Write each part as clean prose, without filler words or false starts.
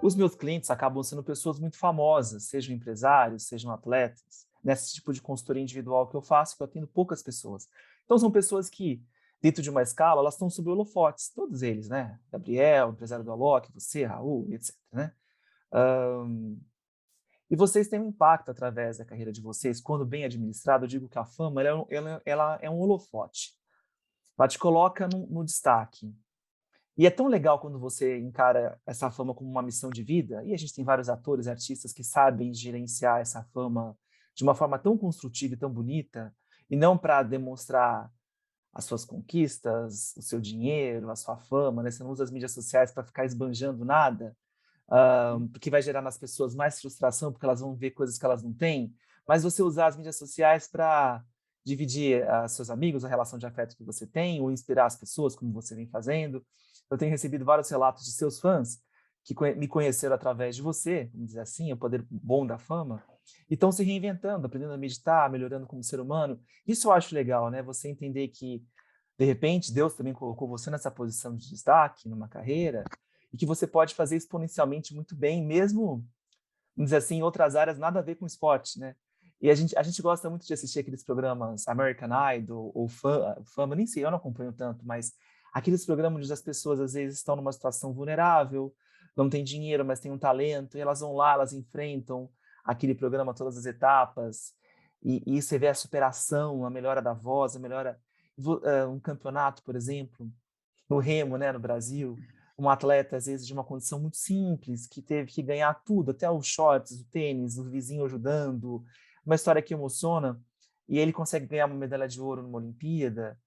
Os meus clientes acabam sendo pessoas muito famosas, sejam empresários, sejam atletas, nesse tipo de consultoria individual que eu faço, que eu atendo poucas pessoas. Então são pessoas que, dentro de uma escala, elas estão sob holofotes, todos eles, né? Gabriel, empresário do Alok, você, Raul, etc, né? Hã, e vocês têm um impacto através da carreira de vocês, quando bem administrado, eu digo que a fama ela é um holofote, ela te coloca no destaque. E é tão legal quando você encara essa fama como uma missão de vida, e a gente tem vários atores, artistas que sabem gerenciar essa fama de uma forma tão construtiva e tão bonita, e não para demonstrar as suas conquistas, o seu dinheiro, a sua fama, né? Você não usa as mídias sociais para ficar esbanjando nada, porque vai gerar nas pessoas mais frustração, porque elas vão ver coisas que elas não têm, mas você usar as mídias sociais para dividir seus amigos, a relação de afeto que você tem, ou inspirar as pessoas, como você vem fazendo. Eu tenho recebido vários relatos de seus fãs que me conheceram através de você, vamos dizer assim, o poder bom da fama, e estão se reinventando, aprendendo a meditar, melhorando como ser humano. Isso eu acho legal, né? Você entender que, de repente, Deus também colocou você nessa posição de destaque, numa carreira, e que você pode fazer exponencialmente muito bem, mesmo, vamos dizer assim, em outras áreas nada a ver com esporte, né? E a gente gosta muito de assistir aqueles programas American Idol ou Fama, nem sei, eu não acompanho tanto, mas aqueles programas onde as pessoas às vezes estão numa situação vulnerável, não tem dinheiro, mas tem um talento, e elas vão lá, elas enfrentam aquele programa, todas as etapas, e você vê a superação, a melhora da voz, a melhora. Um campeonato, por exemplo, no remo, né, no Brasil, um atleta, às vezes, de uma condição muito simples, que teve que ganhar tudo, até os shorts, o tênis, o vizinho ajudando, uma história que emociona, e ele consegue ganhar uma medalha de ouro numa Olimpíada.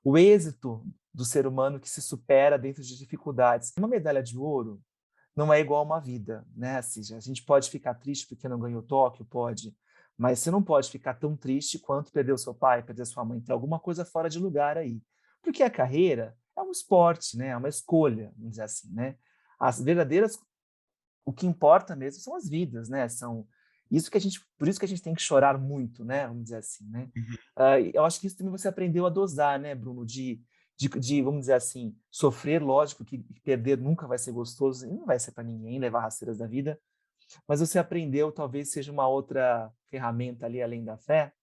O êxito do ser humano que se supera dentro de dificuldades. Uma medalha de ouro não é igual a uma vida, né? Assim, a gente pode ficar triste porque não ganhou Tóquio, pode, mas você não pode ficar tão triste quanto perder o seu pai, perder sua mãe. Tem alguma coisa fora de lugar aí. Porque a carreira é um esporte, né? É uma escolha, vamos dizer assim, né? As verdadeiras, o que importa mesmo são as vidas, né? São isso que a gente, por isso que a gente tem que chorar muito, né? Vamos dizer assim, né? Uhum. Eu acho que isso também você aprendeu a dosar, né, Bruno? Vamos dizer assim, sofrer, lógico que perder nunca vai ser gostoso, e não vai ser para ninguém levar rasteiras da vida, mas você aprendeu, talvez seja uma outra ferramenta ali além da fé,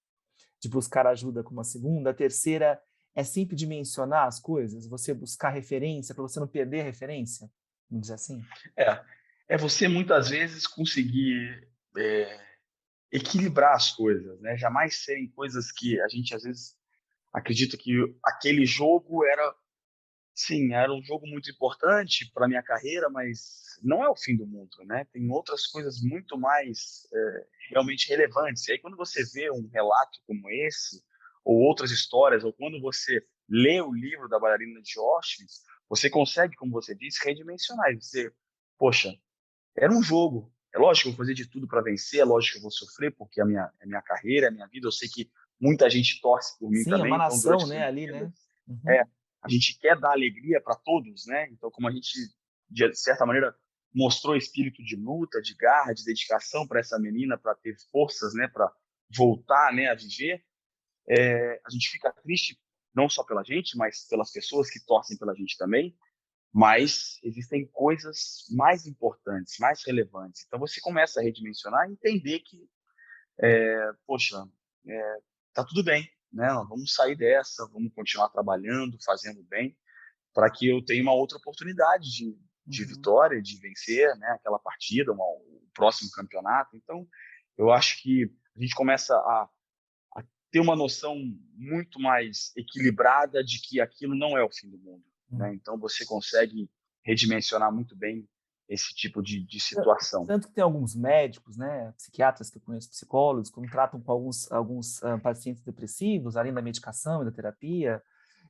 de buscar ajuda como a segunda. A terceira é sempre dimensionar as coisas, você buscar referência para você não perder a referência, vamos dizer assim. É, é você muitas vezes conseguir, equilibrar as coisas, né, jamais serem coisas que a gente às vezes acredita que aquele jogo era sim, era um jogo muito importante para minha carreira, mas não é o fim do mundo, né, tem outras coisas muito mais, realmente relevantes. E aí quando você vê um relato como esse, ou outras histórias, ou quando você lê o livro da bailarina de Auschwitz, você consegue, como você disse, redimensionar e dizer: "Poxa, era um jogo. É lógico que eu vou fazer de tudo para vencer, é lógico que eu vou sofrer, porque é a minha carreira, é a minha vida. Eu sei que muita gente torce por mim Sim, é uma também, então durante nação, as né, ali, né. Olimpíadas Uhum, é, a gente quer dar alegria para todos, né, então como a gente, de certa maneira, mostrou espírito de luta, de garra, de dedicação para essa menina, para ter forças, né, para voltar, né, a viver, a gente fica triste não só pela gente, mas pelas pessoas que torcem pela gente também, mas existem coisas mais importantes, mais relevantes. Então você começa a redimensionar e entender que, poxa, tá tudo bem, né? Nós vamos sair dessa, vamos continuar trabalhando, fazendo bem, para que eu tenha uma outra oportunidade de uhum. vitória, de vencer, né? Aquela partida, o próximo campeonato. Então, eu acho que a gente começa a ter uma noção muito mais equilibrada de que aquilo não é o fim do mundo, né? Então você consegue redimensionar muito bem esse tipo de Tan situação. Tanto que tem alguns médicos, né, psiquiatras que eu conheço, psicólogos, quando tratam com alguns pacientes depressivos, além da medicação e da terapia,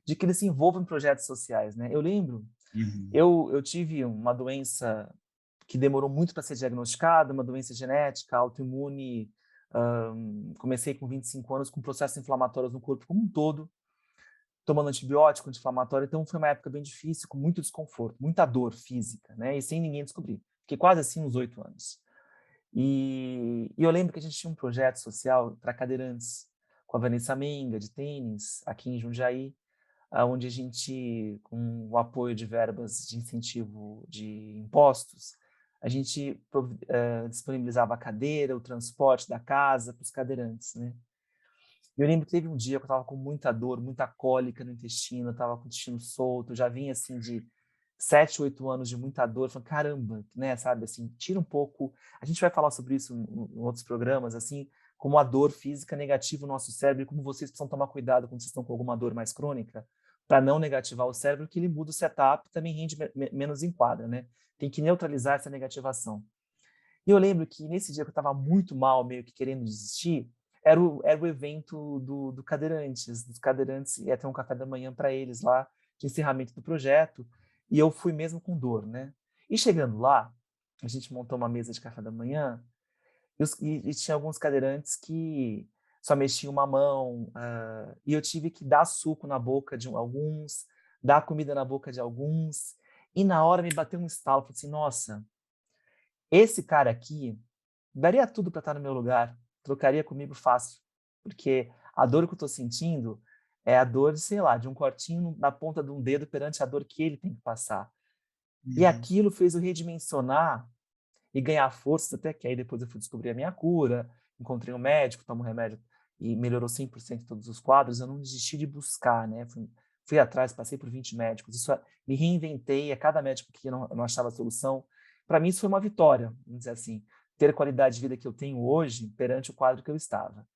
de que eles se envolvam em projetos sociais, né. Eu lembro, Uhum, eu tive uma doença que demorou muito para ser diagnosticada, uma doença genética autoimune, comecei com 25 anos com processos inflamatórios no corpo como um todo, tomando antibiótico, anti-inflamatório, então foi uma época bem difícil, com muito desconforto, muita dor física, né, e sem ninguém descobrir. Fiquei quase assim uns 8 anos. E eu lembro que a gente tinha um projeto social para cadeirantes, com a Vanessa Menga, de tênis, aqui em Jundiaí. onde a gente, com o apoio de verbas de incentivo de impostos, a gente disponibilizava a cadeira, o transporte da casa para os cadeirantes, né? Eu lembro que teve um dia que eu estava com muita dor, muita cólica no intestino, estava com o intestino solto, já vinha assim de 7, 8 anos de muita dor, falei, caramba, né, sabe, assim, tira um pouco, a gente vai falar sobre isso em outros programas, assim, como a dor física negativa no nosso cérebro e como vocês precisam tomar cuidado quando vocês estão com alguma dor mais crônica, para não negativar o cérebro, que ele muda o setup, também rende menos em quadra, né? Tem que neutralizar essa negativação. E eu lembro que nesse dia que eu estava muito mal, meio que querendo desistir, era o evento dos cadeirantes ia ter um café da manhã para eles lá, de encerramento do projeto, e eu fui mesmo com dor, né? E chegando lá, a gente montou uma mesa de café da manhã, e tinha alguns cadeirantes que só mexiam uma mão, e eu tive que dar suco na boca de alguns, dar comida na boca de alguns, e na hora me bateu um estalo, falei assim, nossa, esse cara aqui daria tudo para estar no meu lugar, trocaria comigo fácil, porque a dor que eu estou sentindo é a dor de, sei lá, de um cortinho na ponta de um dedo perante a dor que ele tem que passar. E Uhum. aquilo fez eu redimensionar e ganhar forças, até que aí depois eu fui descobrir a minha cura, encontrei um médico, tomo um remédio e melhorou 100% todos os quadros, eu não desisti de buscar, né? Fui atrás, passei por 20 médicos, me reinventei, a cada médico que eu não achava solução. Para mim isso foi uma vitória, vamos dizer assim, ter a qualidade de vida que eu tenho hoje perante o quadro que eu estava.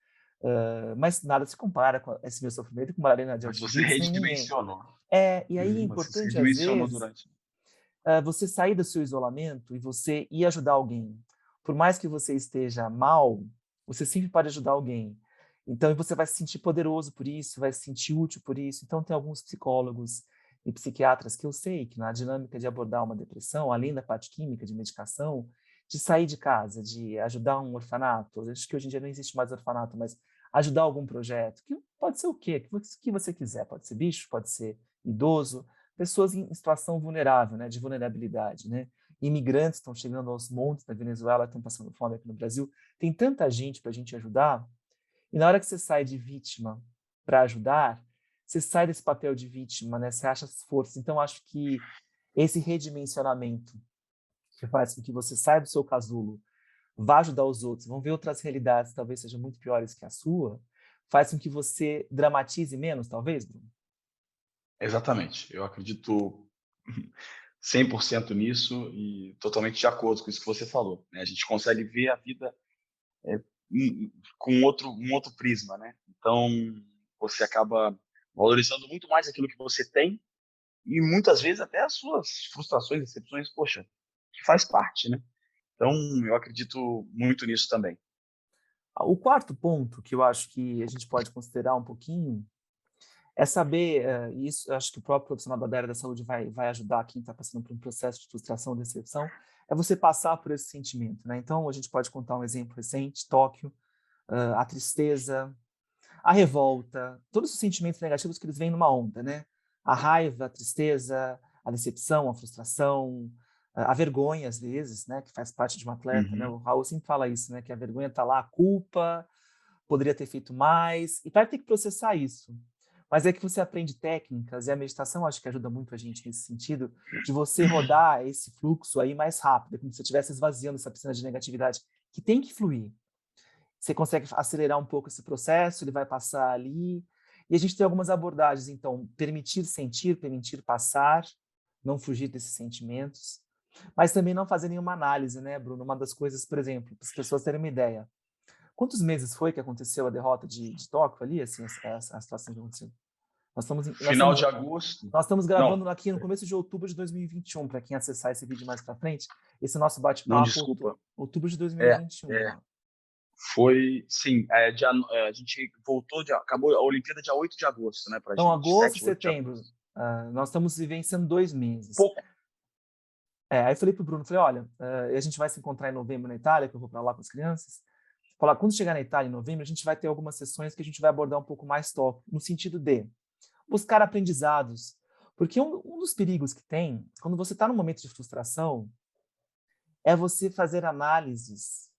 Mas nada se compara com esse meu sofrimento com Marlene de Mas você Auschwitz, nem ninguém. redimensionou. E aí é Você se importante, às redimensionou vezes, durante. você sair do seu isolamento e você ir ajudar alguém. Por mais que você esteja mal, você sempre pode ajudar alguém. Então, você vai se sentir poderoso por isso, vai se sentir útil por isso. Então, tem alguns psicólogos e psiquiatras que eu sei que na dinâmica de abordar uma depressão, além da parte química, de medicação, de sair de casa, de ajudar um orfanato. Acho que hoje em dia não existe mais orfanato, mas ajudar algum projeto, que pode ser o quê? O que você quiser. Pode ser bicho, pode ser idoso, pessoas em situação vulnerável, né, de vulnerabilidade, né? Imigrantes estão chegando aos montes da Venezuela, estão passando fome aqui no Brasil. Tem tanta gente para a gente ajudar. E na hora que você sai de vítima para ajudar, você sai desse papel de vítima, né? Você acha as forças. Então, acho que esse redimensionamento que faz com que você saia do seu casulo, vá ajudar os outros, vão ver outras realidades, talvez sejam muito piores que a sua, faz com que você dramatize menos, talvez, Bruno? Exatamente. Eu acredito 100% nisso e totalmente de acordo com isso que você falou, né? A gente consegue ver a vida é, com um outro prisma, né? Então, você acaba valorizando muito mais aquilo que você tem e muitas vezes até as suas frustrações, decepções, poxa, que faz parte, né? Então, eu acredito muito nisso também. O quarto ponto que eu acho que a gente pode considerar um pouquinho é saber, e isso eu acho que o próprio profissional da área da saúde vai ajudar quem está passando por um processo de frustração, decepção, é você passar por esse sentimento, né? Então, a gente pode contar um exemplo recente, Tóquio, a tristeza, a revolta, todos os sentimentos negativos que eles vêm numa onda, né? A raiva, a tristeza, a decepção, a frustração, a vergonha, às vezes, né? Que faz parte de um atleta, né? Uhum. O Raul sempre fala isso, né? Que a vergonha está lá, a culpa, poderia ter feito mais, e vai ter que processar isso. Mas é que você aprende técnicas, e a meditação acho que ajuda muito a gente nesse sentido, de você rodar esse fluxo aí mais rápido, como se você estivesse esvaziando essa piscina de negatividade, que tem que fluir. Você consegue acelerar um pouco esse processo, ele vai passar ali. E a gente tem algumas abordagens, então, permitir sentir, permitir passar, não fugir desses sentimentos, mas também não fazer nenhuma análise, né, Bruno? Uma das coisas, por exemplo, para as pessoas terem uma ideia, quantos meses foi que aconteceu a derrota de Tóquio ali, assim, a situação que aconteceu? Nós estamos, nós Final estamos, de agosto. nós estamos Não, gravando aqui no começo de outubro de 2021, para quem acessar esse vídeo mais para frente. Esse nosso não, bate-papo, desculpa. outubro de É, 2021. é, Ó. foi, sim, a gente voltou, acabou a Olimpíada dia 8 de agosto, né, pra Então, gente, agosto e 7, 8 de setembro, agosto. nós estamos vivenciando 2 meses. Pouco. Aí eu falei para o Bruno, falei, olha, a gente vai se encontrar em novembro na Itália, que eu vou para lá com as crianças. Falar, quando chegar na Itália em novembro, a gente vai ter algumas sessões que a gente vai abordar um pouco mais top, no sentido de buscar aprendizados. Porque um dos perigos que tem, quando você está num momento de frustração, é você fazer análises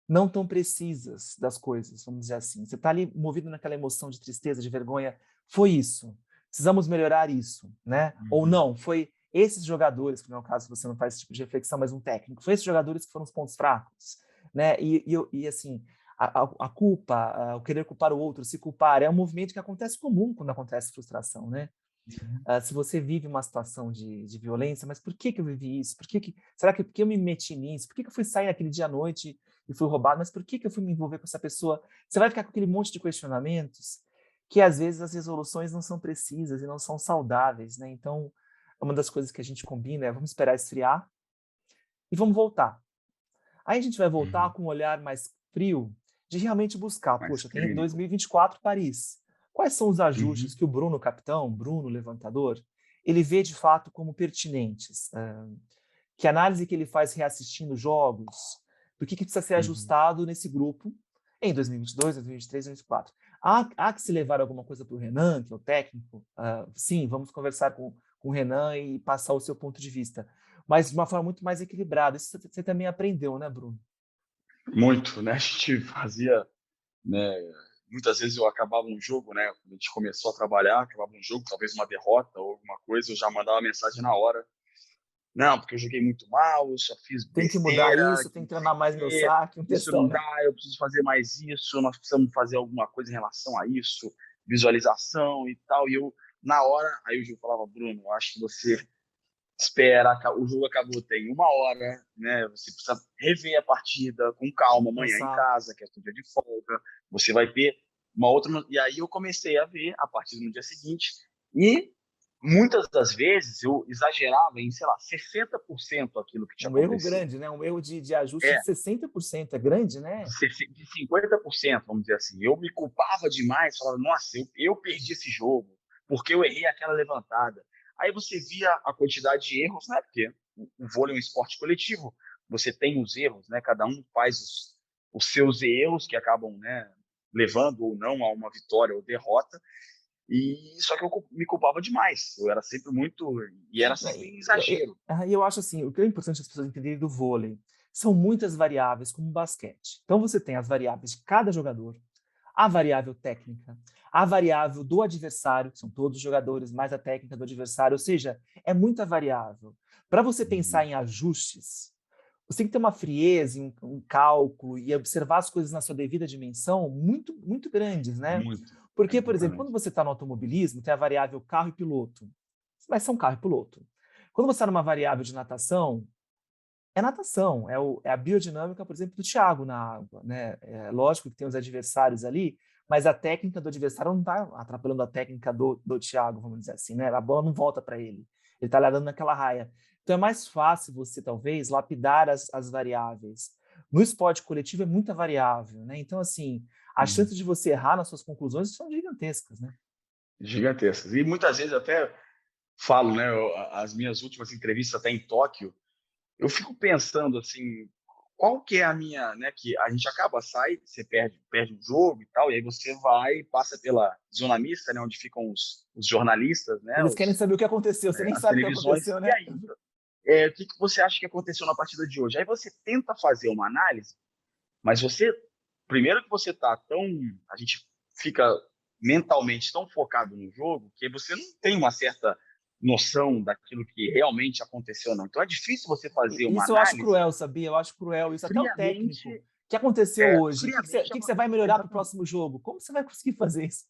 não tão precisas das coisas, vamos dizer assim. Você está ali movido naquela emoção de tristeza, de vergonha. Foi isso. precisamos melhorar isso, né? Ou Uhum. não, foi esses jogadores, que não é o caso se você não faz esse tipo de reflexão, mas um técnico, foi esses jogadores que foram os pontos fracos, né? E assim, a culpa, o querer culpar o outro, se culpar, é um movimento que acontece comum quando acontece frustração, né? Uhum. Se você vive uma situação de violência, mas por que que eu vivi isso? Será que porque eu me meti nisso? Por que que eu fui sair naquele dia à noite e fui roubado? Mas por que que eu fui me envolver com essa pessoa? Você vai ficar com aquele monte de questionamentos que às vezes as resoluções não são precisas e não são saudáveis, né? Então, uma das coisas que a gente combina é vamos esperar esfriar e vamos voltar. Aí a gente vai voltar Uhum. com um olhar mais frio de realmente buscar, Mais poxa, tem clínico. 2024 Paris. Quais são os ajustes Uhum. que o Bruno capitão, Bruno levantador, ele vê de fato como pertinentes? Que análise que ele faz reassistindo jogos? Do que precisa ser Uhum. ajustado nesse grupo em 2022, 2023, 2024? Há que se levar alguma coisa para o Renan, que é o técnico? Sim, vamos conversar com o Renan e passar o seu ponto de vista, mas de uma forma muito mais equilibrada. Isso você também aprendeu, né, Bruno? Muito, né? A gente fazia, né? Muitas vezes eu acabava um jogo, né? Quando a gente começou a trabalhar, acabava um jogo, talvez uma derrota ou alguma coisa, eu já mandava mensagem na hora. Não, porque eu joguei muito mal, eu só fiz Tem que mudar besteira, isso, que tem não que sei treinar o mais meu quê, saque, um isso textão, não né? dá, eu preciso fazer mais isso, nós precisamos fazer alguma coisa em relação a isso, visualização e tal. E eu, na hora, aí o Gil falava, Bruno, eu acho que você espera, o jogo acabou tem uma hora, né? Você precisa rever a partida com calma amanhã em Pensar. casa, que é um dia de folga, você vai ter uma outra. E aí eu comecei a ver a partida no dia seguinte, e muitas das vezes eu exagerava em, sei lá, 60% aquilo que tinha Um erro acontecido. grande, né? Um erro de ajuste É, de 60%. É grande, né? de 50%, vamos dizer assim. Eu me culpava demais, falava, nossa, eu perdi esse jogo, porque eu errei aquela levantada. Aí você via a quantidade de erros, né? Porque o vôlei é um esporte coletivo, você tem os erros, né? Cada um faz os seus erros que acabam, né, levando ou não a uma vitória ou derrota. E só que eu me culpava demais. Eu era sempre muito e era sempre em exagero. Eu acho assim, o que é importante as pessoas entenderem do vôlei são muitas variáveis, como o basquete. Então você tem as variáveis de cada jogador, a variável técnica, a variável do adversário, que são todos os jogadores, mais a técnica do adversário, ou seja, é muita variável. Para você pensar Uhum. em ajustes, você tem que ter uma frieza, um cálculo e observar as coisas na sua devida dimensão muito, muito grandes, né? Muito, Porque, por exemplo, quando exatamente. você está no automobilismo, tem a variável carro e piloto. Vai ser um carro e piloto. Quando você está numa variável de natação, é natação, é a biodinâmica, por exemplo, do Thiago na água, né? É lógico que tem os adversários ali, mas a técnica do adversário não está atrapalhando a técnica do Thiago, vamos dizer assim, né? A bola não volta para ele. Ele está lá dando naquela raia. Então é mais fácil você, talvez, lapidar as variáveis. No esporte coletivo é muita variável, né? Então, assim, as Uhum. chances de você errar nas suas conclusões são gigantescas, né? Gigantescas. E muitas vezes até falo, né, as minhas últimas entrevistas até em Tóquio, eu fico pensando assim, qual que é a minha, né, que a gente acaba, sai, você perde um jogo e tal, e aí você vai, passa pela zona mista, né, onde ficam os jornalistas, né, Eles querem saber o que aconteceu, você nem as sabe o que televisões, aconteceu, e né? aí, o que você acha que aconteceu na partida de hoje? Aí você tenta fazer uma análise, mas você, primeiro que você tá tão, a gente fica mentalmente tão focado no jogo que você não tem uma certa noção daquilo que realmente aconteceu, não. Então é difícil você fazer uma Isso eu acho análise cruel, sabia? Eu acho cruel isso. Até o técnico. friamente, O que aconteceu hoje? O friamente, que você vai melhorar para o exatamente. próximo jogo? Como você vai conseguir fazer isso?